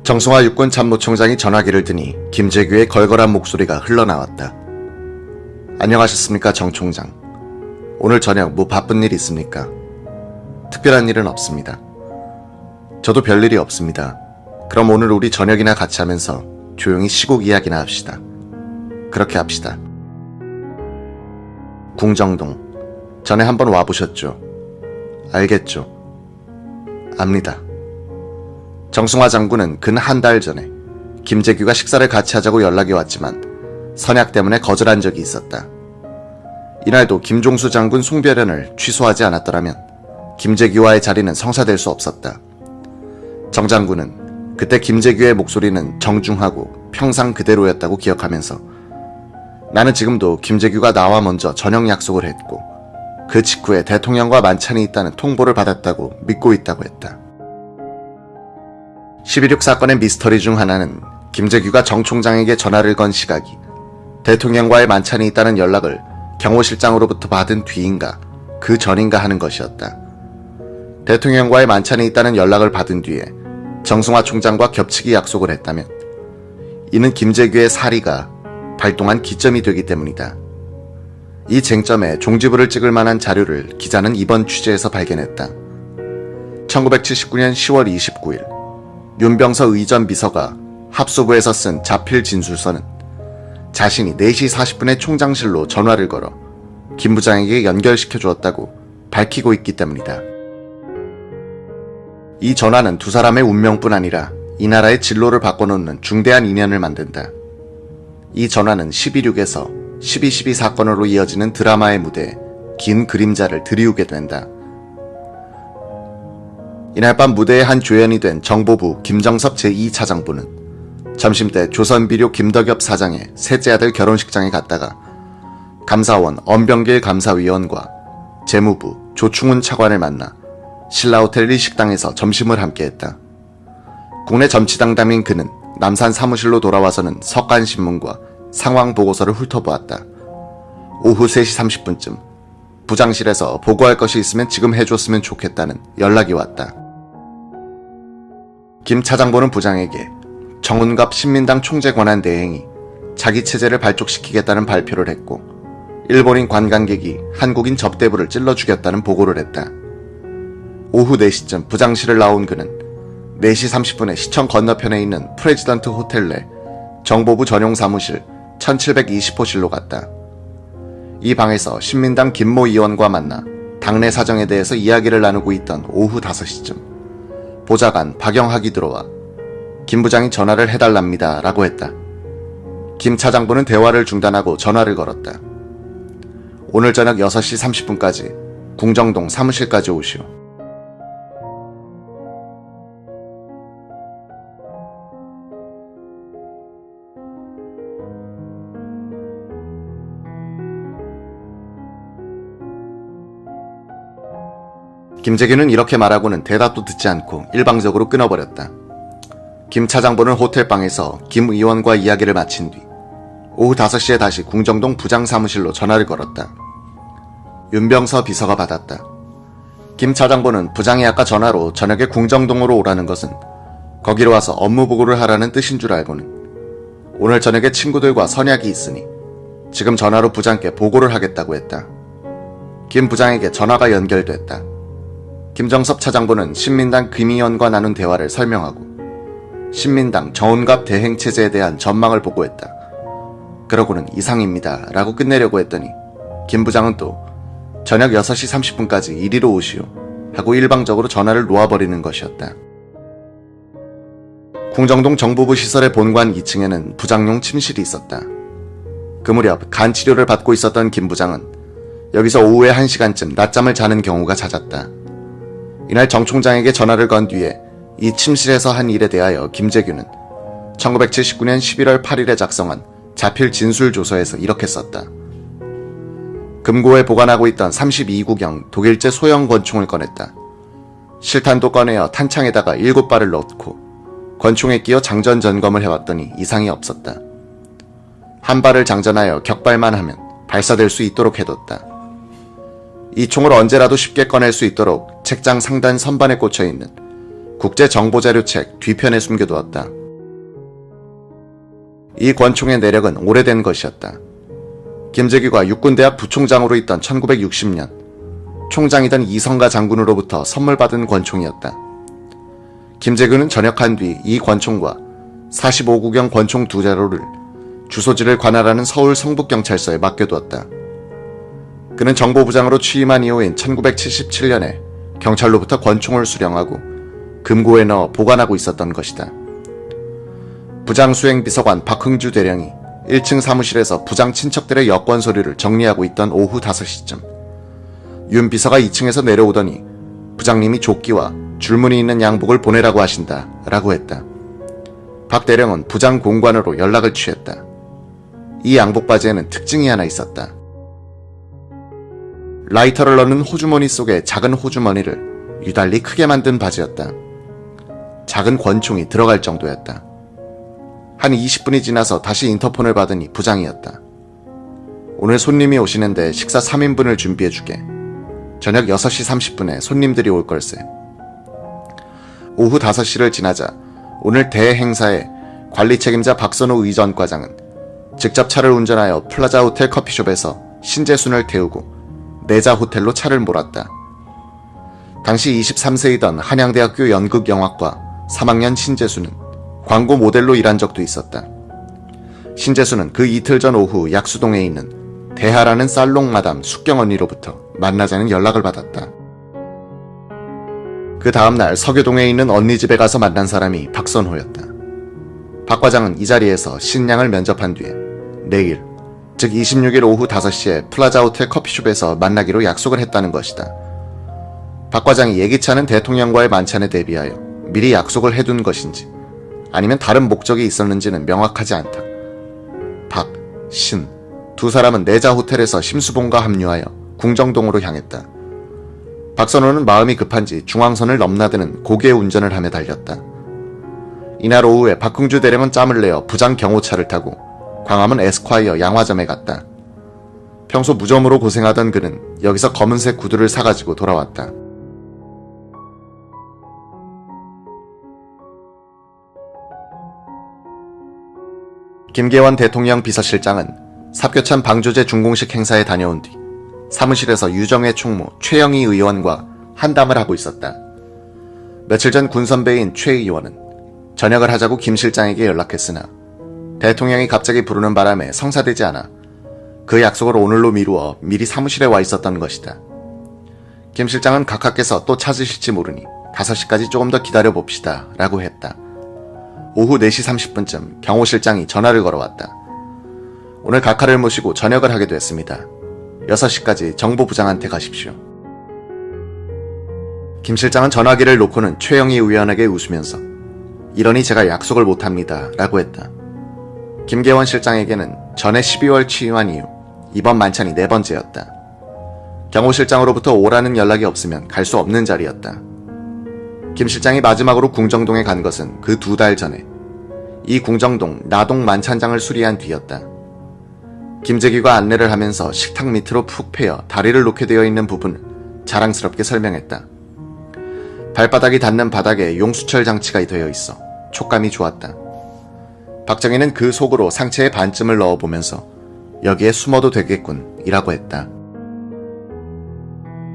정승화 육군 참모총장이 전화기를 드니 김재규의 걸걸한 목소리가 흘러나왔다. 안녕하셨습니까, 정 총장. 오늘 저녁 뭐 바쁜 일 있습니까? 특별한 일은 없습니다. 저도 별일이 없습니다. 그럼 오늘 우리 저녁이나 같이 하면서 조용히 시국 이야기나 합시다. 그렇게 합시다. 궁정동. 전에 한번 와보셨죠? 알겠죠? 압니다. 정승화 장군은 근 한 달 전에 김재규가 식사를 같이 하자고 연락이 왔지만 선약 때문에 거절한 적이 있었다. 이날도 김종수 장군 송별연을 취소하지 않았더라면 김재규와의 자리는 성사될 수 없었다. 정 장군은 그때 김재규의 목소리는 정중하고 평상 그대로였다고 기억하면서 나는 지금도 김재규가 나와 먼저 저녁 약속을 했고 그 직후에 대통령과 만찬이 있다는 통보를 받았다고 믿고 있다고 했다. 12.6 사건의 미스터리 중 하나는 김재규가 정 총장에게 전화를 건 시각이 대통령과의 만찬이 있다는 연락을 경호실장으로부터 받은 뒤인가 그 전인가 하는 것이었다. 대통령과의 만찬이 있다는 연락을 받은 뒤에 정승화 총장과 겹치기 약속을 했다면 이는 김재규의 사리가 발동한 기점이 되기 때문이다. 이 쟁점에 종지부를 찍을 만한 자료를 기자는 이번 취재에서 발견했다. 1979년 10월 29일 윤병서 의전 비서가 합수부에서 쓴 자필 진술서는 자신이 4시 40분에 총장실로 전화를 걸어 김 부장에게 연결시켜 주었다고 밝히고 있기 때문이다. 이 전화는 두 사람의 운명뿐 아니라 이 나라의 진로를 바꿔놓는 중대한 인연을 만든다. 이 전화는 12.6에서 12.12 사건으로 이어지는 드라마의 무대에 긴 그림자를 들이우게 된다. 이날 밤 무대의 한 조연이 된 정보부 김정섭 제2차장부는 점심때 조선비료 김덕엽 사장의 셋째 아들 결혼식장에 갔다가 감사원 엄병길 감사위원과 재무부 조충훈 차관을 만나 신라호텔 일식당에서 점심을 함께했다. 국내 정치당담인 그는 남산 사무실로 돌아와서는 석간신문과 상황보고서를 훑어보았다. 오후 3시 30분쯤 부장실에서 보고할 것이 있으면 지금 해줬으면 좋겠다는 연락이 왔다. 김 차장보는 부장에게 정운갑 신민당 총재 권한 대행이 자기 체제를 발족시키겠다는 발표를 했고 일본인 관광객이 한국인 접대부를 찔러 죽였다는 보고를 했다. 오후 4시쯤 부장실을 나온 그는 4시 30분에 시청 건너편에 있는 프레지던트 호텔 내 정보부 전용 사무실 1720호실로 갔다. 이 방에서 신민당 김모 의원과 만나 당내 사정에 대해서 이야기를 나누고 있던 오후 5시쯤 보좌관 박영학이 들어와 김 부장이 전화를 해달랍니다 라고 했다. 김 차장부는 대화를 중단하고 전화를 걸었다. 오늘 저녁 6시 30분까지 궁정동 사무실까지 오시오. 김재규는 이렇게 말하고는 대답도 듣지 않고 일방적으로 끊어버렸다. 김 차장부는 호텔방에서 김 의원과 이야기를 마친 뒤 오후 5시에 다시 궁정동 부장사무실로 전화를 걸었다. 윤병서 비서가 받았다. 김 차장부는 부장이 아까 전화로 저녁에 궁정동으로 오라는 것은 거기로 와서 업무 보고를 하라는 뜻인 줄 알고는 오늘 저녁에 친구들과 선약이 있으니 지금 전화로 부장께 보고를 하겠다고 했다. 김 부장에게 전화가 연결됐다. 김정섭 차장부는 신민당 김 의원과 나눈 대화를 설명하고 신민당 정운갑 대행체제에 대한 전망을 보고했다. 그러고는 이상입니다 라고 끝내려고 했더니 김 부장은 또 저녁 6시 30분까지 이리로 오시오 하고 일방적으로 전화를 놓아버리는 것이었다. 궁정동 정보부 시설의 본관 2층에는 부장용 침실이 있었다. 그 무렵 간 치료를 받고 있었던 김 부장은 여기서 오후에 1시간쯤 낮잠을 자는 경우가 잦았다. 이날 정 총장에게 전화를 건 뒤에 이 침실에서 한 일에 대하여 김재규는 1979년 11월 8일에 작성한 자필 진술조서에서 이렇게 썼다. 금고에 보관하고 있던 32구경 독일제 소형 권총을 꺼냈다. 실탄도 꺼내어 탄창에다가 7발을 넣고 권총에 끼어 장전 점검을 해왔더니 이상이 없었다. 한 발을 장전하여 격발만 하면 발사될 수 있도록 해뒀다. 이 총을 언제라도 쉽게 꺼낼 수 있도록 책장 상단 선반에 꽂혀있는 국제정보자료책 뒤편에 숨겨두었다. 이 권총의 내력은 오래된 것이었다. 김재규가 육군대학 부총장으로 있던 1960년 총장이던 이성가 장군으로부터 선물 받은 권총이었다. 김재규는 전역한 뒤 이 권총과 45구경 권총 2자루를 주소지를 관할하는 서울 성북경찰서에 맡겨두었다. 그는 정보부장으로 취임한 이후인 1977년에 경찰로부터 권총을 수령하고 금고에 넣어 보관하고 있었던 것이다. 부장수행비서관 박흥주 대령이 1층 사무실에서 부장 친척들의 여권 서류를 정리하고 있던 오후 5시쯤 윤 비서가 2층에서 내려오더니 부장님이 조끼와 줄무늬 있는 양복을 보내라고 하신다 라고 했다. 박 대령은 부장 공관으로 연락을 취했다. 이 양복 바지에는 특징이 하나 있었다. 라이터를 넣는 호주머니 속에 작은 호주머니를 유달리 크게 만든 바지였다. 작은 권총이 들어갈 정도였다. 한 20분이 지나서 다시 인터폰을 받으니 부장이었다. 오늘 손님이 오시는데 식사 3인분을 준비해주게. 저녁 6시 30분에 손님들이 올 걸세. 오후 5시를 지나자 오늘 대행사에 관리 책임자 박선호 의전과장은 직접 차를 운전하여 플라자 호텔 커피숍에서 신재순을 태우고 내자 호텔로 차를 몰았다. 당시 23세이던 한양대학교 연극영화과 3학년 신재수는 광고 모델로 일한 적도 있었다. 신재수는 그 이틀 전 오후 약수동에 있는 대하라는 살롱 마담 숙경 언니로부터 만나자는 연락을 받았다. 그 다음날 서교동에 있는 언니 집에 가서 만난 사람이 박선호였다. 박 과장은 이 자리에서 신양을 면접한 뒤에 내일, 즉 26일 오후 5시에 플라자 호텔 커피숍에서 만나기로 약속을 했다는 것이다. 박 과장이 예기치 않은 대통령과의 만찬에 대비하여 미리 약속을 해둔 것인지 아니면 다른 목적이 있었는지는 명확하지 않다. 박, 신, 두 사람은 내자 호텔에서 심수봉과 합류하여 궁정동으로 향했다. 박선호는 마음이 급한지 중앙선을 넘나드는 고개 운전을 하며 달렸다. 이날 오후에 박흥주 대령은 짬을 내어 부장 경호차를 타고 광화문 에스콰이어 양화점에 갔다. 평소 무좀으로 고생하던 그는 여기서 검은색 구두를 사가지고 돌아왔다. 김계원 대통령 비서실장은 삽교찬 방조제 중공식 행사에 다녀온 뒤 사무실에서 유정회 총무 최영희 의원과 한담을 하고 있었다. 며칠 전 군선배인 최 의원은 전역을 하자고 김 실장에게 연락했으나 대통령이 갑자기 부르는 바람에 성사되지 않아 그 약속을 오늘로 미루어 미리 사무실에 와 있었던 것이다. 김 실장은 각하께서 또 찾으실지 모르니 5시까지 조금 더 기다려봅시다 라고 했다. 오후 4시 30분쯤 경호실장이 전화를 걸어왔다. 오늘 각하를 모시고 전역을 하게 됐습니다. 6시까지 정보부장한테 가십시오. 김 실장은 전화기를 놓고는 최영희 의원에게 웃으면서 이러니 제가 약속을 못합니다 라고 했다. 김계원 실장에게는 전해 12월 취임한 이후 이번 만찬이 4번째였다. 경호실장으로부터 오라는 연락이 없으면 갈 수 없는 자리였다. 김 실장이 마지막으로 궁정동에 간 것은 그 2달 전에 이 궁정동 나동 만찬장을 수리한 뒤였다. 김재규가 안내를 하면서 식탁 밑으로 푹 패여 다리를 놓게 되어 있는 부분을 자랑스럽게 설명했다. 발바닥이 닿는 바닥에 용수철 장치가 되어 있어 촉감이 좋았다. 박정희는 그 속으로 상체의 반쯤을 넣어보면서 여기에 숨어도 되겠군 이라고 했다.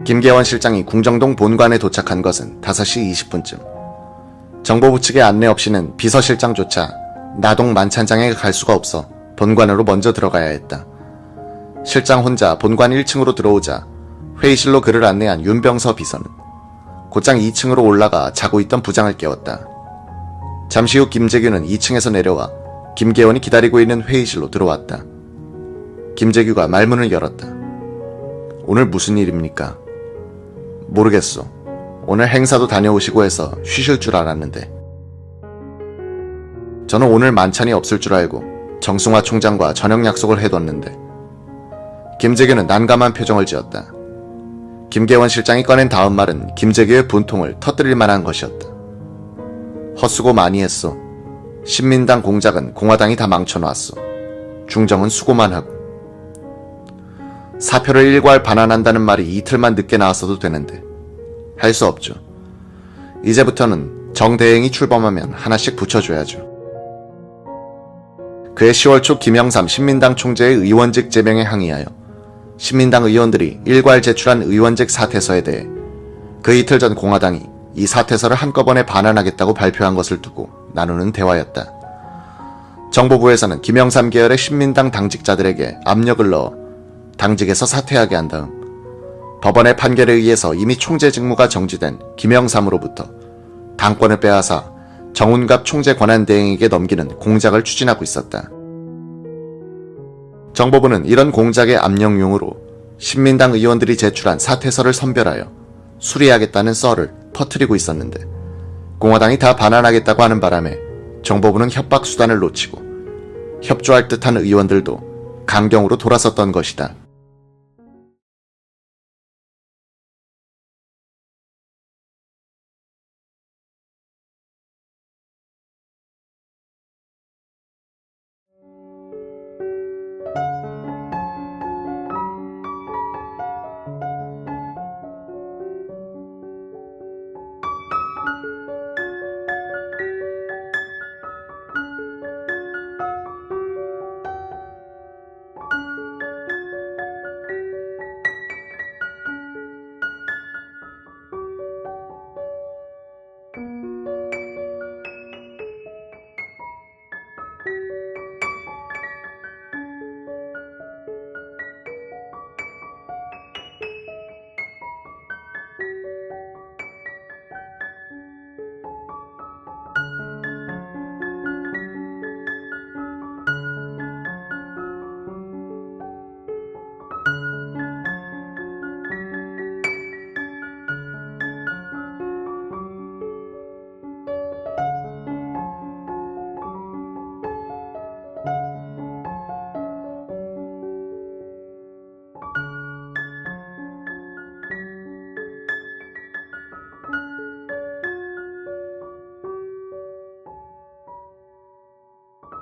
김계원 실장이 궁정동 본관에 도착한 것은 5시 20분쯤. 정보부 측의 안내 없이는 비서실장조차 나동 만찬장에 갈 수가 없어 본관으로 먼저 들어가야 했다. 실장 혼자 본관 1층으로 들어오자 회의실로 그를 안내한 윤병서 비서는 곧장 2층으로 올라가 자고 있던 부장을 깨웠다. 잠시 후 김재규는 2층에서 내려와 김계원이 기다리고 있는 회의실로 들어왔다. 김재규가 말문을 열었다. 오늘 무슨 일입니까? 모르겠소. 오늘 행사도 다녀오시고 해서 쉬실 줄 알았는데. 저는 오늘 만찬이 없을 줄 알고 정승화 총장과 저녁 약속을 해뒀는데. 김재규는 난감한 표정을 지었다. 김계원 실장이 꺼낸 다음 말은 김재규의 분통을 터뜨릴 만한 것이었다. 헛수고 많이 했소. 신민당 공작은 공화당이 다 망쳐놨소. 중정은 수고만 하고. 사표를 일괄 반환한다는 말이 이틀만 늦게 나왔어도 되는데 할 수 없죠. 이제부터는 정대행이 출범하면 하나씩 붙여줘야죠. 그해 10월 초 김영삼 신민당 총재의 의원직 제명에 항의하여 신민당 의원들이 일괄 제출한 의원직 사퇴서에 대해 그 이틀 전 공화당이 이 사퇴서를 한꺼번에 반환하겠다고 발표한 것을 두고 나누는 대화였다. 정보부에서는 김영삼 계열의 신민당 당직자들에게 압력을 넣어 당직에서 사퇴하게 한 다음 법원의 판결에 의해서 이미 총재 직무가 정지된 김영삼으로부터 당권을 빼앗아 정운갑 총재 권한대행에게 넘기는 공작을 추진하고 있었다. 정보부는 이런 공작의 압력용으로 신민당 의원들이 제출한 사퇴서를 선별하여 수리하겠다는 썰을 퍼뜨리고 있었는데 공화당이 다 반환하겠다고 하는 바람에 정보부는 협박 수단을 놓치고 협조할 듯한 의원들도 강경으로 돌아섰던 것이다.